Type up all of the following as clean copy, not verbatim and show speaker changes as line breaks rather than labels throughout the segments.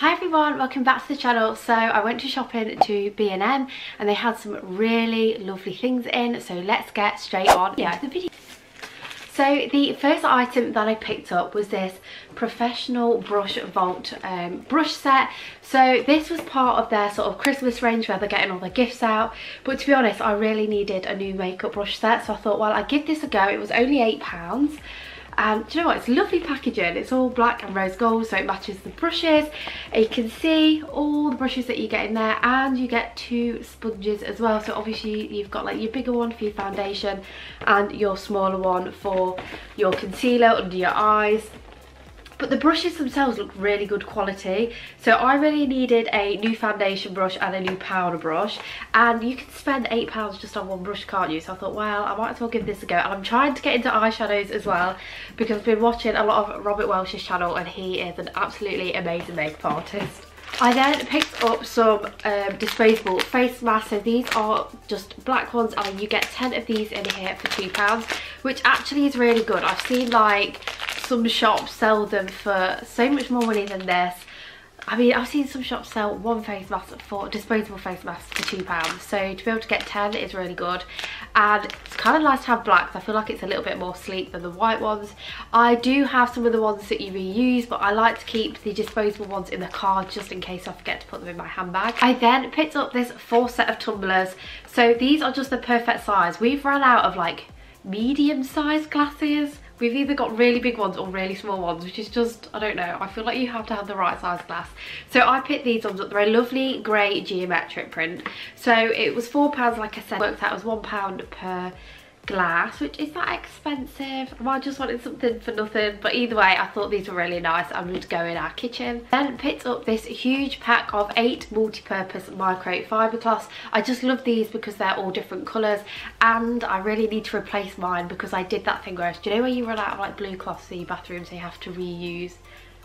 Hi everyone, welcome back to the channel. So I went to shopping to B&M and they had some really lovely things in, so let's get straight on the video. So the first item that I picked up was this professional brush vault brush set. So this was part of their sort of Christmas range where they're getting all their gifts out, but to be honest I really needed a new makeup brush set, so I thought, well, I'd give this a go. It was only £8. And do you know what, it's lovely packaging. It's all black and rose gold, so it matches the brushes. And you can see all the brushes that you get in there, and you get 2 sponges as well. So obviously you've got like your bigger one for your foundation and your smaller one for your concealer under your eyes. But the brushes themselves look really good quality, so I really needed a new foundation brush and a new powder brush, and you can spend £8 just on one brush, can't you? So I thought, well, I might as well give this a go. And I'm trying to get into eyeshadows as well, because I've been watching a lot of Robert Welsh's channel and he is an absolutely amazing makeup artist. I then picked up some disposable face masks. So these are just black ones, and you get 10 of these in here for £2, which actually is really good. I've seen like some shops sell them for so much more money than this. I mean, I've seen some shops sell one face mask for disposable face masks for £2, so to be able to get 10 is really good. And it's kind of nice to have black, I feel like it's a little bit more sleek than the white ones. I do have some of the ones that you reuse, but I like to keep the disposable ones in the car just in case I forget to put them in my handbag. I then picked up this 4 set of tumblers. So these are just the perfect size. We've run out of like medium sized glasses. We've either got really big ones or really small ones, which is just, I don't know, I feel like you have to have the right size glass. So I picked these ones up. They're a lovely grey geometric print. So it was £4, like I said, worked out as £1 per glass, which is that expensive. I just wanted something for nothing, but either way I thought these were really nice and would go in our kitchen. Then picked up this huge pack of 8 multi-purpose microfiber cloths. I just love these because they're all different colours, and I really need to replace mine because I did that thing where, do you know where you run out of like blue cloths for your bathroom, so you have to reuse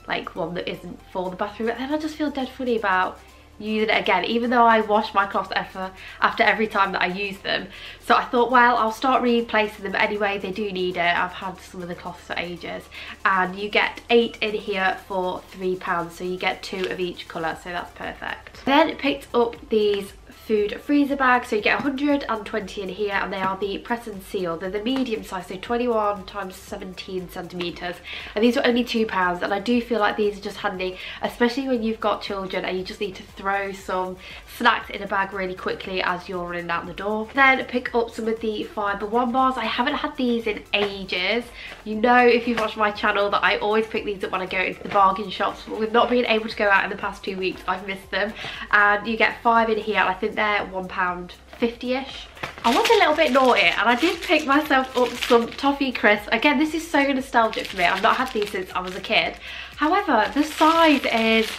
like one that isn't for the bathroom, and then I just feel dead funny about using it again, even though I wash my cloths after every time that I use them. So I thought, well, I'll start replacing them anyway. They do need it. I've had some of the cloths for ages, and you get 8 in here for £3, so you get 2 of each colour, so that's perfect. Then picked up these food freezer bags. So you get 120 in here, and they are the press and seal. They're the medium size, so 21 times 17 centimetres, and these are only £2. And I do feel like these are just handy, especially when you've got children and you just need to throw some snacks in a bag really quickly as you're running out the door. Then pick up some of the Fibre One bars. I haven't had these in ages. You know, if you've watched my channel, that I always pick these up when I go into the bargain shops, but with not being able to go out in the past 2 weeks, I've missed them. And you get 5 in here, and I think they're £1.50-ish. I was a little bit naughty and I did pick myself up some Toffee Crisps. Again, this is so nostalgic for me. I've not had these since I was a kid. However, the size is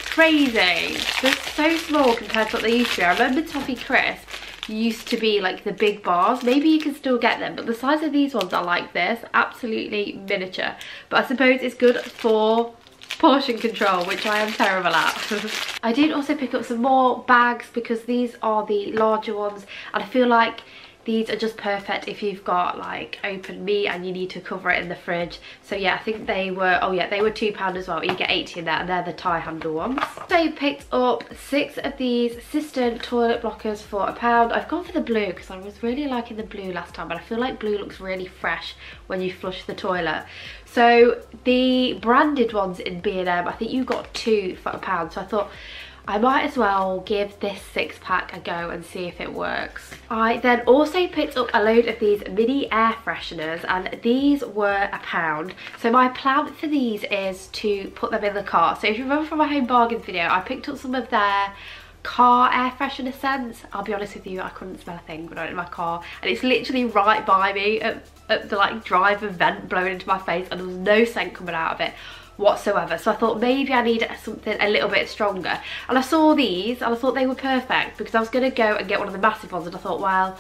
crazy. They're so small compared to what they used to be. I remember Toffee Crisps used to be like the big bars. Maybe you can still get them, but the size of these ones are like this, absolutely miniature. But I suppose it's good for portion control, which I am terrible at. I did also pick up some more bags because these are the larger ones, and I feel like these are just perfect if you've got like open meat and you need to cover it in the fridge. So yeah, I think they were, oh yeah, they were £2 as well. You get 80 in there, and they're the tie handle ones. So I picked up 6 of these cistern toilet blockers for £1. I've gone for the blue because I was really liking the blue last time, but I feel like blue looks really fresh when you flush the toilet. So the branded ones in B&M, I think you got 2 for £1. So I thought I might as well give this 6-pack a go and see if it works. I then also picked up a load of these mini air fresheners, and these were £1. So my plan for these is to put them in the car. So if you remember from my home bargains video, I picked up some of their car air freshener scents. I'll be honest with you, I couldn't smell a thing when I went in my car, and it's literally right by me at the like driver vent blowing into my face, and there was no scent coming out of it whatsoever. So I thought maybe I need something a little bit stronger, and I saw these and I thought they were perfect because I was going to go and get one of the massive ones, and I thought, well,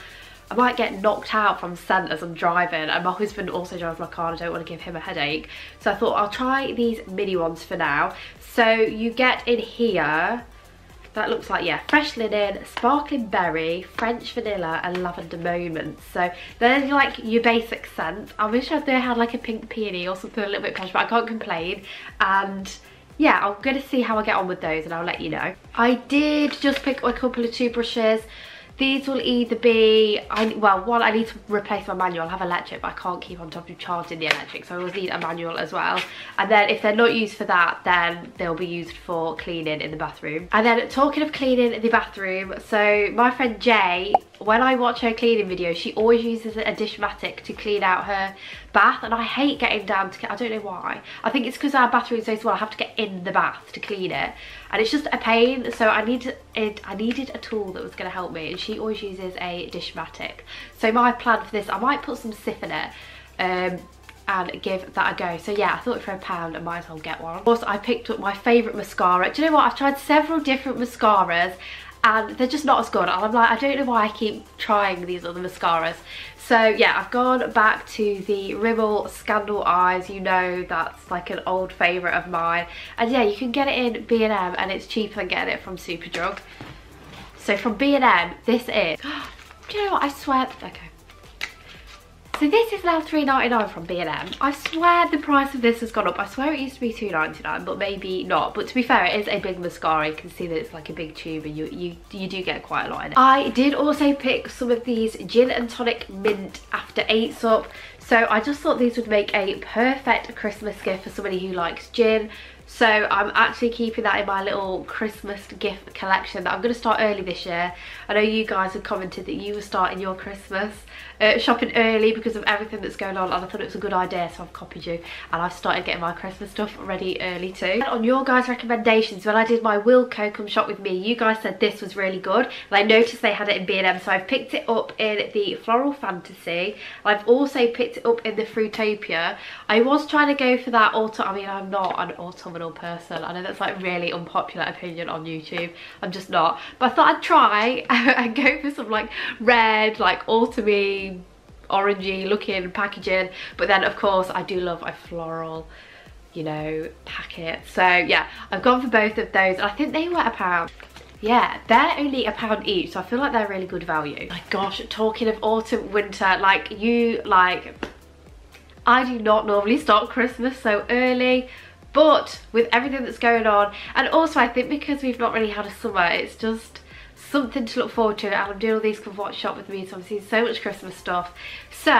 I might get knocked out from scent as I'm driving, and my husband also drives my car and I don't want to give him a headache. So I thought I'll try these mini ones for now. So you get in here, that looks like, yeah, fresh linen, sparkling berry, French vanilla and lavender moments. So they're like your basic scents. I wish they had like a pink peony or something a little bit posh, but I can't complain. And yeah, I'm going to see how I get on with those and I'll let you know. I did just pick up a couple of toothbrushes. These will either be, well, one, I need to replace my manual. I have electric, but I can't keep on top of charging the electric, so I always need a manual as well. And then if they're not used for that, then they'll be used for cleaning in the bathroom. And then talking of cleaning the bathroom, so my friend Jay, when I watch her cleaning videos, she always uses a Dishmatic to clean out her bath, and I hate getting down to, I don't know why. I think it's because our bathroom is so small, I have to get in the bath to clean it, and it's just a pain. So I needed a tool that was going to help me, and she always uses a Dishmatic. So my plan for this, I might put some stiff in it and give that a go. So yeah, I thought for £1 I might as well get one. Also, I picked up my favourite mascara. Do you know what, I've tried several different mascaras and they're just not as good, and I'm like, I don't know why I keep trying these other mascaras. So yeah, I've gone back to the Rimmel Scandal Eyes. You know, that's like an old favourite of mine, and yeah, you can get it in B&M and it's cheaper than getting it from Superdrug. So from B&M, this is, do you know what, I swear, okay. So this is now £3.99 from B&M. I swear the price of this has gone up. I swear it used to be £2.99, but maybe not. But to be fair, it is a big mascara. You can see that it's like a big tube, and you do get quite a lot in it. I did also pick some of these gin and tonic mint after 8s up. So I just thought these would make a perfect Christmas gift for somebody who likes gin. So I'm actually keeping that in my little Christmas gift collection that I'm going to start early this year. I know you guys have commented that you were starting your Christmas shopping early because of everything that's going on, and I thought it was a good idea, so I've copied you and I've started getting my Christmas stuff ready early too. And on your guys' recommendations, when I did my Wilko Come Shop With Me, you guys said this was really good, and I noticed they had it in B&M, so I've picked it up in the Floral Fantasy. I've also picked it up in the Fruitopia. I was trying to go for that I mean, I'm not an autumnal person. I know that's like really unpopular opinion on YouTube. I'm just not. But I thought I'd try and go for some like red, like autumny, orangey looking packaging. But then of course I do love a floral, you know, packet. So yeah, I've gone for both of those. I think they were £1. Yeah, they're only £1 each, so I feel like they're really good value. My gosh, talking of autumn, winter, I do not normally start Christmas so early, but with everything that's going on, and also I think because we've not really had a summer, it's just something to look forward to, and I'm doing all these Come Watch Shop With Me, so I'm seeing so much Christmas stuff. So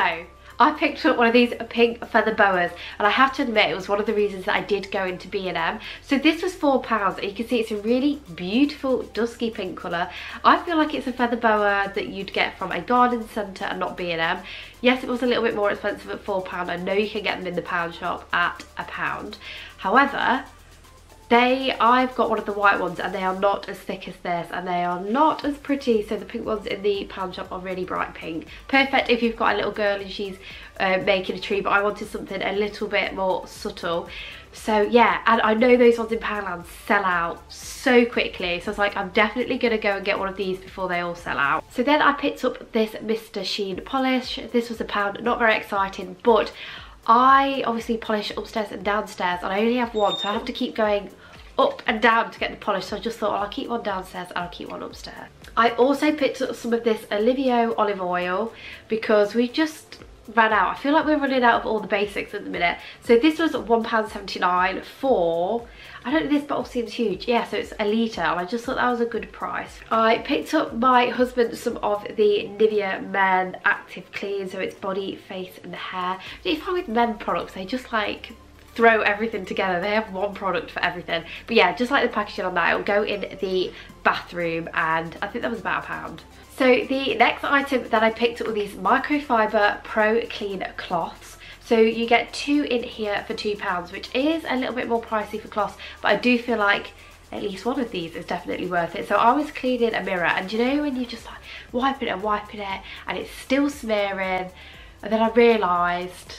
I picked up one of these pink feather boas, and I have to admit it was one of the reasons that I did go into B&M. So this was £4, and you can see it's a really beautiful dusky pink colour. I feel like it's a feather boa that you'd get from a garden centre and not B&M. Yes, it was a little bit more expensive at £4. I know you can get them in the pound shop at £1. However, I've got one of the white ones, and they are not as thick as this, and they are not as pretty. So the pink ones in the pound shop are really bright pink. Perfect if you've got a little girl and she's making a tree, but I wanted something a little bit more subtle. So yeah, and I know those ones in Poundland sell out so quickly, so I was like, I'm definitely gonna go and get one of these before they all sell out. So then I picked up this Mr. Sheen Polish. This was £1, not very exciting, but I obviously polish upstairs and downstairs, and I only have one, so I have to keep going up and down to get the polish. So I just thought, well, I'll keep one downstairs and I'll keep one upstairs. I also picked up some of this Olivio olive oil because we just ran out. I feel like we're running out of all the basics at the minute. So this was £1.79 for, I don't know, this bottle seems huge. Yeah, so it's a litre, and I just thought that was a good price. I picked up my husband some of the Nivea Men Active Clean, so it's body, face and hair. You find with men products, they just like throw everything together. They have one product for everything. But yeah, just like the packaging on that, it'll go in the bathroom, and I think that was about £1. So the next item that I picked up were these Microfiber Pro Clean cloths. So you get 2 in here for £2, which is a little bit more pricey for cloths, but I do feel like at least one of these is definitely worth it. So I was cleaning a mirror, and you know when you just like wiping it and it's still smearing, and then I realised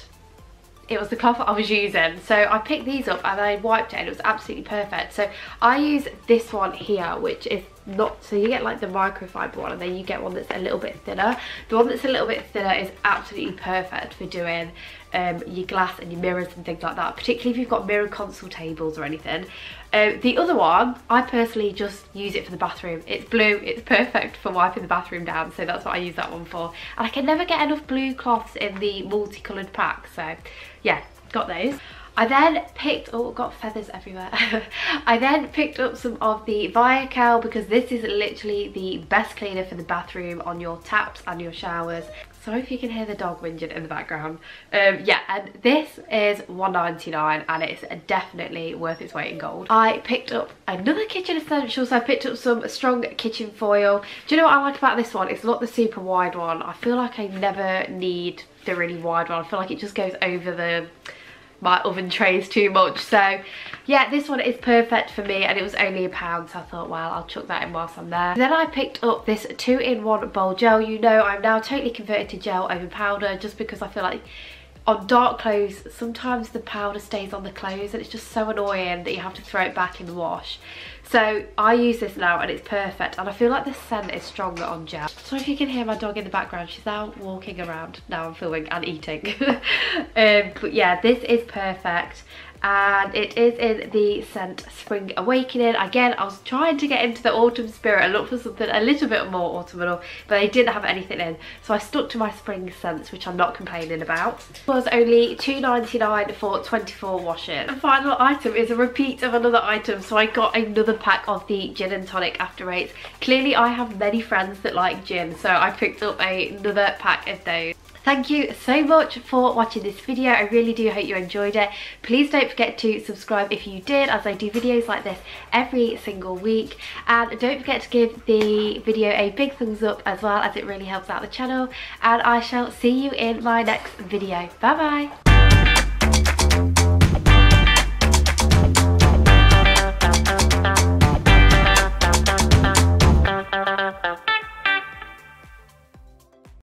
it was the cloth I was using. So I picked these up and I wiped it, and it was absolutely perfect. So I use this one here, which is not, so you get like the microfiber one, and then you get one that's a little bit thinner. The one that's a little bit thinner is absolutely perfect for doing your glass and your mirrors and things like that, particularly if you've got mirror console tables or anything. The other one, I personally just use it for the bathroom. It's blue, it's perfect for wiping the bathroom down, so that's what I use that one for. And I can never get enough blue cloths in the multicoloured pack, so yeah, got those. I then picked, oh, got feathers everywhere. I then picked up some of the Viacel because this is literally the best cleaner for the bathroom on your taps and your showers. Sorry if you can hear the dog whinging in the background. Yeah, and this is $1.99 and it's definitely worth its weight in gold. I picked up another kitchen essential, so I picked up some strong kitchen foil. Do you know what I like about this one? It's not the super wide one. I feel like I never need the really wide one. I feel like it just goes over my oven trays too much. So yeah, this one is perfect for me and it was only £1, so I thought, well, I'll chuck that in whilst I'm there. Then I picked up this 2-in-1 bowl gel. You know, I'm now totally converted to gel over powder just because I feel like on dark clothes sometimes the powder stays on the clothes and it's just so annoying that you have to throw it back in the wash. So I use this now and it's perfect, and I feel like the scent is stronger on gel. So if you can hear my dog in the background, she's now walking around. Now I'm filming and eating. But yeah, this is perfect. And it is in the scent Spring Awakening. Again, I was trying to get into the autumn spirit and look for something a little bit more autumnal, but they didn't have anything in. So I stuck to my spring scents, which I'm not complaining about. It was only $2.99 for 24 washes. The final item is a repeat of another item. So I got another pack of the gin and tonic after eights. Clearly I have many friends that like gin, so I picked up another pack of those. Thank you so much for watching this video. I really do hope you enjoyed it. Please don't forget to subscribe if you did, as I do videos like this every single week. And don't forget to give the video a big thumbs up as well, as it really helps out the channel. And I shall see you in my next video. Bye bye.